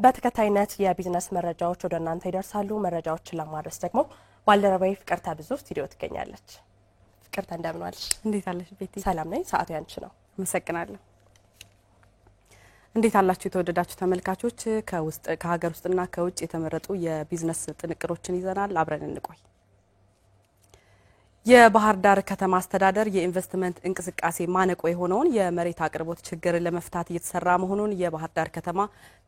በተከታይነት የቢዝነስ መረጃዎች ወደ እናንተ ይደርሳሉ። መረጃዎችን ለማድረስ ደግሞ ባልደረባዬ ፍቅርታ ብዙ ስቱዲዮ ትገኛለች። ፍቅርታ እንደምን ዋልሽ? እንዴት አለሽ ቤቲ? ሰላም ነኝ። ሰዓቱ ያንቺ ነው። አመሰግናለሁ። እንዴት አላችሁ የተወደዳችሁ ተመልካቾች? ከሀገር ውስጥና ከውጭ የተመረጡ የቢዝነስ ጥንቅሮችን ይዘናል። አብረን እንቆይ። የባህር ዳር ከተማ አስተዳደር የኢንቨስትመንት እንቅስቃሴ ማነቆ የሆነውን የመሬት አቅርቦት ችግር ለመፍታት እየተሰራ መሆኑን የባህር ዳር ከተማ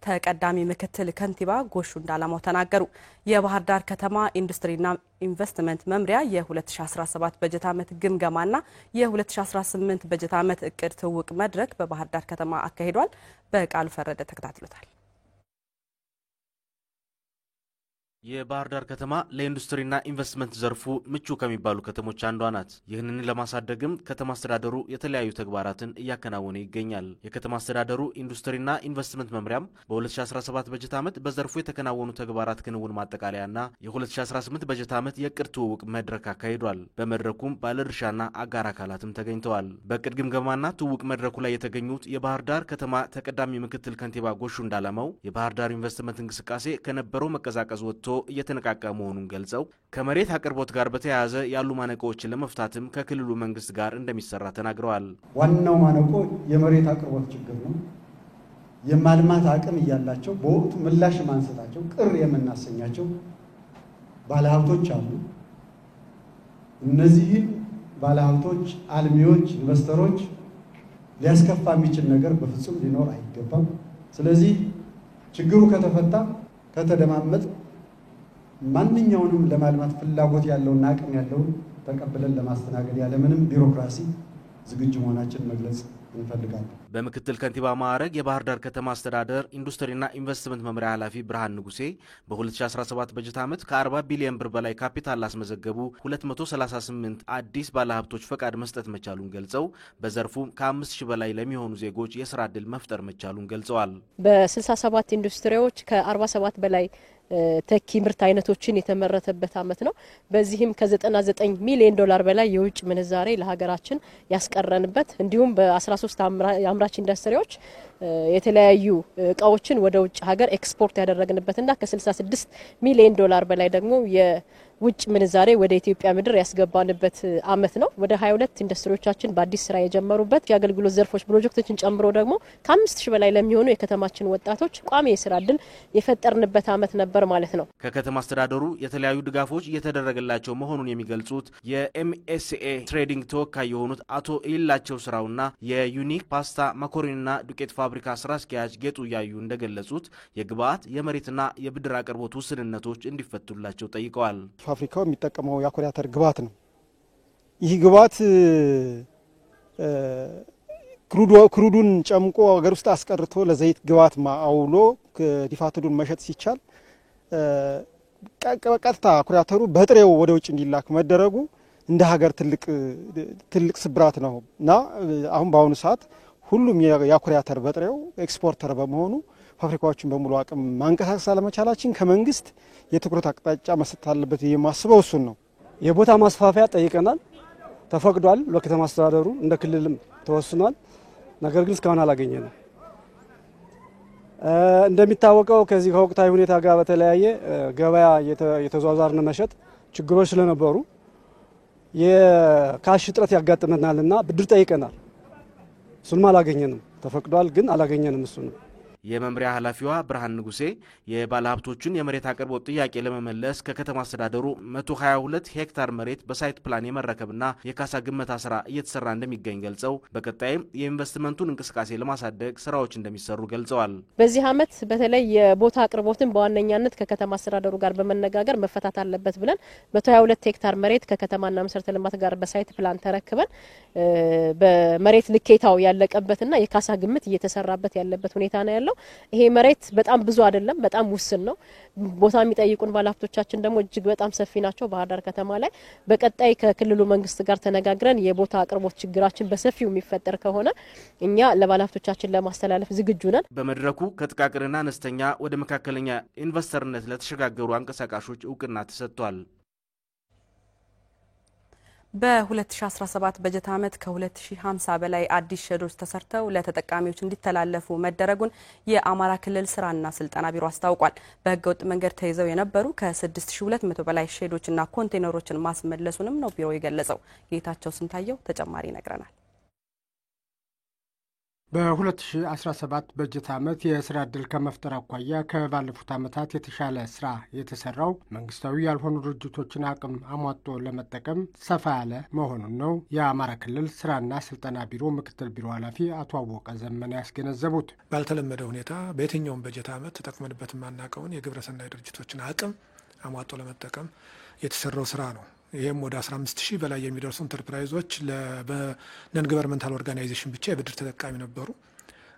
ተቀዳሚ ምክትል ከንቲባ ጎሹ እንዳላማው ተናገሩ። የባህር ዳር ከተማ ኢንዱስትሪና ኢንቨስትመንት መምሪያ የ2017 በጀት ዓመት ግምገማና የ2018 በጀት ዓመት እቅድ ትውውቅ መድረክ በባህር ዳር ከተማ አካሂዷል። በቃሉ ፈረደ ተከታትሎታል። የባህር ዳር ከተማ ለኢንዱስትሪና ኢንቨስትመንት ዘርፉ ምቹ ከሚባሉ ከተሞች አንዷ ናት። ይህንን ለማሳደግም ከተማ አስተዳደሩ የተለያዩ ተግባራትን እያከናወነ ይገኛል። የከተማ አስተዳደሩ ኢንዱስትሪና ኢንቨስትመንት መምሪያም በ2017 በጀት ዓመት በዘርፉ የተከናወኑ ተግባራት ክንውን ማጠቃለያና የ2018 በጀት ዓመት የእቅድ ትውውቅ መድረክ አካሂዷል። በመድረኩም ባለድርሻና አጋር አካላትም ተገኝተዋል። በእቅድ ግምገማና ትውውቅ መድረኩ ላይ የተገኙት የባህር ዳር ከተማ ተቀዳሚ ምክትል ከንቲባ ጎሹ እንዳላማው የባህር ዳር ኢንቨስትመንት እንቅስቃሴ ከነበረው መቀዛቀዝ ወጥቶ እየተነቃቃ መሆኑን ገልጸው ከመሬት አቅርቦት ጋር በተያያዘ ያሉ ማነቆዎችን ለመፍታትም ከክልሉ መንግስት ጋር እንደሚሰራ ተናግረዋል። ዋናው ማነቆ የመሬት አቅርቦት ችግር ነው። የማልማት አቅም እያላቸው በወቅቱ ምላሽ ማንሰጣቸው ቅር የምናሰኛቸው ባለሀብቶች አሉ። እነዚህን ባለሀብቶች፣ አልሚዎች፣ ኢንቨስተሮች ሊያስከፋ የሚችል ነገር በፍጹም ሊኖር አይገባም። ስለዚህ ችግሩ ከተፈታ ከተደማመጥ ማንኛውንም ለማልማት ፍላጎት ያለውና አቅም ያለውን ተቀብለን ለማስተናገድ ያለምንም ቢሮክራሲ ዝግጁ መሆናችን መግለጽ እንፈልጋለን። በምክትል ከንቲባ ማዕረግ የባህር ዳር ከተማ አስተዳደር ኢንዱስትሪና ኢንቨስትመንት መምሪያ ኃላፊ ብርሃን ንጉሴ በ2017 በጀት ዓመት ከ40 ቢሊዮን ብር በላይ ካፒታል ላስመዘገቡ 238 አዲስ ባለሀብቶች ፈቃድ መስጠት መቻሉን ገልጸው በዘርፉ ከ5000 በላይ ለሚሆኑ ዜጎች የስራ ዕድል መፍጠር መቻሉን ገልጸዋል። በ67 ኢንዱስትሪዎች ከ47 በላይ ተኪ ምርት አይነቶችን የተመረተበት አመት ነው። በዚህም ከ99 ሚሊዮን ዶላር በላይ የውጭ ምንዛሬ ለሀገራችን ያስቀረንበት እንዲሁም በ13 አምራች ኢንዱስትሪዎች የተለያዩ እቃዎችን ወደ ውጭ ሀገር ኤክስፖርት ያደረግንበትና ከ66 ሚሊዮን ዶላር በላይ ደግሞ የውጭ ምንዛሬ ወደ ኢትዮጵያ ምድር ያስገባንበት አመት ነው። ወደ 22 ኢንዱስትሪዎቻችን በአዲስ ስራ የጀመሩበት የአገልግሎት ዘርፎች ፕሮጀክቶችን ጨምሮ ደግሞ ከ5000 በላይ ለሚሆኑ የከተማችን ወጣቶች ቋሚ የስራ ዕድል የፈጠርንበት አመት ነበር ማለት ነው። ከከተማ አስተዳደሩ የተለያዩ ድጋፎች እየተደረገላቸው መሆኑን የሚገልጹት የኤምኤስኤ ትሬዲንግ ተወካይ የሆኑት አቶ ኢላቸው ስራውና የዩኒክ ፓስታ መኮረኒና ዱቄት ፋብሪካ ስራ አስኪያጅ ጌጡ ያዩ እንደገለጹት የግብአት የመሬትና የብድር አቅርቦት ውስንነቶች እንዲፈቱላቸው ጠይቀዋል። ፋብሪካው የሚጠቀመው የአኩሪ አተር ግብአት ነው። ይህ ግብአት ክሩዱን ጨምቆ ሀገር ውስጥ አስቀርቶ ለዘይት ግብአት አውሎ ዲፋትዱን መሸጥ ሲቻል ቀጥታ አኩሪ አተሩ በጥሬው ወደ ውጭ እንዲላክ መደረጉ እንደ ሀገር ትልቅ ስብራት ነው እና አሁን በአሁኑ ሰዓት ሁሉም የአኩሪ አተር በጥሬው ኤክስፖርተር በመሆኑ ፋብሪካዎችን በሙሉ አቅም ማንቀሳቀስ አለመቻላችን ከመንግስት የትኩረት አቅጣጫ መስጠት አለበት የማስበው እሱን ነው። የቦታ ማስፋፊያ ጠይቀናል፣ ተፈቅዷል። በከተማ አስተዳደሩ እንደ ክልልም ተወስኗል። ነገር ግን እስካሁን አላገኘንም። እንደሚታወቀው ከዚህ ከወቅታዊ ሁኔታ ጋር በተለያየ ገበያ የተዟዟርን መሸጥ ችግሮች ስለነበሩ የካሽ እጥረት ያጋጥመናልና ብድር ጠይቀናል። እሱንም አላገኘንም። ተፈቅዷል ግን አላገኘንም እሱንም። የመምሪያ ኃላፊዋ ብርሃን ንጉሴ የባለሀብቶችን የመሬት አቅርቦት ጥያቄ ለመመለስ ከከተማ አስተዳደሩ 122 ሄክታር መሬት በሳይት ፕላን የመረከብና የካሳ ግመታ ስራ እየተሰራ እንደሚገኝ ገልጸው በቀጣይም የኢንቨስትመንቱን እንቅስቃሴ ለማሳደግ ስራዎች እንደሚሰሩ ገልጸዋል። በዚህ አመት በተለይ የቦታ አቅርቦትን በዋነኛነት ከከተማ አስተዳደሩ ጋር በመነጋገር መፈታት አለበት ብለን 122 ሄክታር መሬት ከከተማና መሰረተ ልማት ጋር በሳይት ፕላን ተረክበን በመሬት ልኬታው ያለቀበትና የካሳ ግምት እየተሰራበት ያለበት ሁኔታ ነው ያለው። ይሄ መሬት በጣም ብዙ አይደለም፣ በጣም ውስን ነው። ቦታ የሚጠይቁን ባለሀብቶቻችን ደግሞ እጅግ በጣም ሰፊ ናቸው። ባህር ዳር ከተማ ላይ በቀጣይ ከክልሉ መንግስት ጋር ተነጋግረን የቦታ አቅርቦት ችግራችን በሰፊው የሚፈጠር ከሆነ እኛ ለባለሀብቶቻችን ለማስተላለፍ ዝግጁ ነን። በመድረኩ ከጥቃቅንና አነስተኛ ወደ መካከለኛ ኢንቨስተርነት ለተሸጋገሩ አንቀሳቃሾች እውቅና ተሰጥቷል። በ2017 በጀት ዓመት ከ2050 በላይ አዲስ ሼዶች ተሰርተው ለተጠቃሚዎች እንዲተላለፉ መደረጉን የአማራ ክልል ስራና ስልጠና ቢሮ አስታውቋል። በህገወጥ መንገድ ተይዘው የነበሩ ከ6200 በላይ ሼዶችና ኮንቴነሮችን ማስመለሱንም ነው ቢሮ የገለጸው። ጌታቸው ስንታየው ተጨማሪ ይነግረናል። በ2017 በጀት ዓመት የስራ ዕድል ከመፍጠር አኳያ ከባለፉት ዓመታት የተሻለ ስራ የተሰራው መንግስታዊ ያልሆኑ ድርጅቶችን አቅም አሟጦ ለመጠቀም ሰፋ ያለ መሆኑን ነው የአማራ ክልል ስራና ስልጠና ቢሮ ምክትል ቢሮ ኃላፊ አቶ አወቀ ዘመነ ያስገነዘቡት። ባልተለመደ ሁኔታ በየትኛውም በጀት ዓመት ተጠቅመንበት የማናውቀውን የግብረሰናይ ድርጅቶችን አቅም አሟጦ ለመጠቀም የተሰራው ስራ ነው። ይህም ወደ 15000 በላይ የሚደርሱ ኢንተርፕራይዞች በነን ገቨርንመንታል ኦርጋናይዜሽን ብቻ የብድር ተጠቃሚ ነበሩ።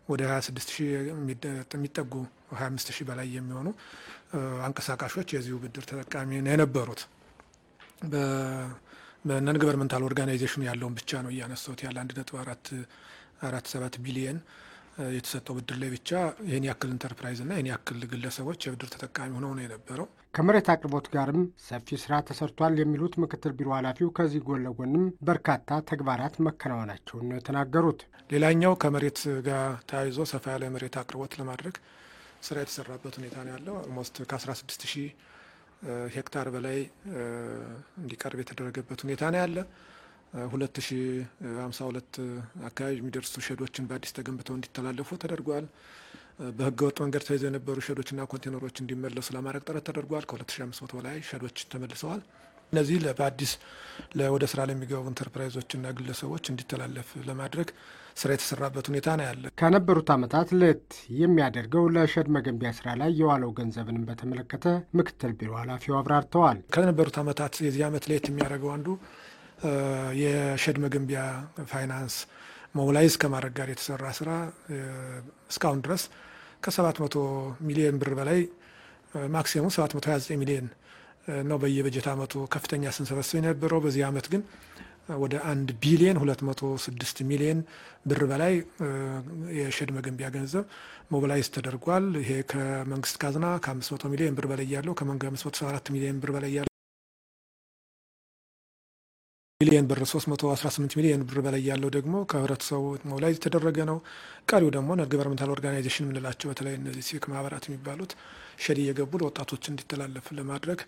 ወደ 26000 የሚጠጉ 25000 በላይ የሚሆኑ አንቀሳቃሾች የዚሁ ብድር ተጠቃሚ ነው የነበሩት። በነን ገቨርንመንታል ኦርጋናይዜሽኑ ያለውን ብቻ ነው እያነሳሁት ያለ 1.47 ቢሊየን የተሰጠው ብድር ላይ ብቻ ይህን ያክል ኢንተርፕራይዝ እና ይህን ያክል ግለሰቦች የብድር ተጠቃሚ ሆነው ነው የነበረው። ከመሬት አቅርቦት ጋርም ሰፊ ስራ ተሰርቷል የሚሉት ምክትል ቢሮ ኃላፊው ከዚህ ጎን ለጎንም በርካታ ተግባራት መከናወናቸውን ነው የተናገሩት። ሌላኛው ከመሬት ጋር ተያይዞ ሰፋ ያለ መሬት አቅርቦት ለማድረግ ስራ የተሰራበት ሁኔታ ነው ያለው። ኦልሞስት ከ16000 ሄክታር በላይ እንዲቀርብ የተደረገበት ሁኔታ ነው ያለ። 2052 አካባቢ የሚደርሱ ሼዶችን በአዲስ ተገንብተው እንዲተላለፉ ተደርጓል። በህገወጥ መንገድ ተይዘው የነበሩ ሼዶችና ኮንቴነሮች እንዲመለሱ ለማድረግ ጥረት ተደርጓል። ከ2500 በላይ ሼዶች ተመልሰዋል። እነዚህ በአዲስ ወደ ስራ ለሚገቡ ኢንተርፕራይዞችና ግለሰቦች እንዲተላለፍ ለማድረግ ስራ የተሰራበት ሁኔታ ነው ያለ። ከነበሩት ዓመታት ለየት የሚያደርገው ለሼድ መገንቢያ ስራ ላይ የዋለው ገንዘብን በተመለከተ ምክትል ቢሮ ኃላፊው አብራርተዋል። ከነበሩት ዓመታት የዚህ ዓመት ለየት የሚያደርገው አንዱ የሼድ መገንቢያ ፋይናንስ ሞቢላይዝ ከማድረግ ጋር የተሰራ ስራ እስካሁን ድረስ ከ700 ሚሊዮን ብር በላይ ማክሲሙም 729 ሚሊዮን ነው በየበጀት ዓመቱ ከፍተኛ ስንሰበስብ የነበረው። በዚህ ዓመት ግን ወደ 1 ቢሊዮን 206 ሚሊዮን ብር በላይ የሼድ መገንቢያ ገንዘብ ሞቢላይዝ ተደርጓል። ይሄ ከመንግስት ካዝና ከ500 ሚሊዮን ብር በላይ ያለው ከመንግስት 574 ሚሊዮን ብር በላይ ያለው ሚሊዮን ብር 318 ሚሊዮን ብር በላይ ያለው ደግሞ ከህብረተሰቡ ሞቢላይዝ የተደረገ ነው። ቀሪው ደግሞ ነን ገቨርንመንታል ኦርጋናይዜሽን የምንላቸው በተለይ እነዚህ ሲቪክ ማህበራት የሚባሉት ሼድ እየገቡ ለወጣቶች እንዲተላለፍ ለማድረግ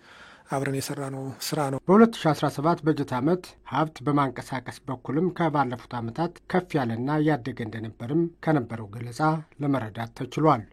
አብረን የሰራ ነው ስራ ነው። በ2017 በጀት ዓመት ሀብት በማንቀሳቀስ በኩልም ከባለፉት ዓመታት ከፍ ያለና ያደገ እንደነበርም ከነበረው ገለጻ ለመረዳት ተችሏል።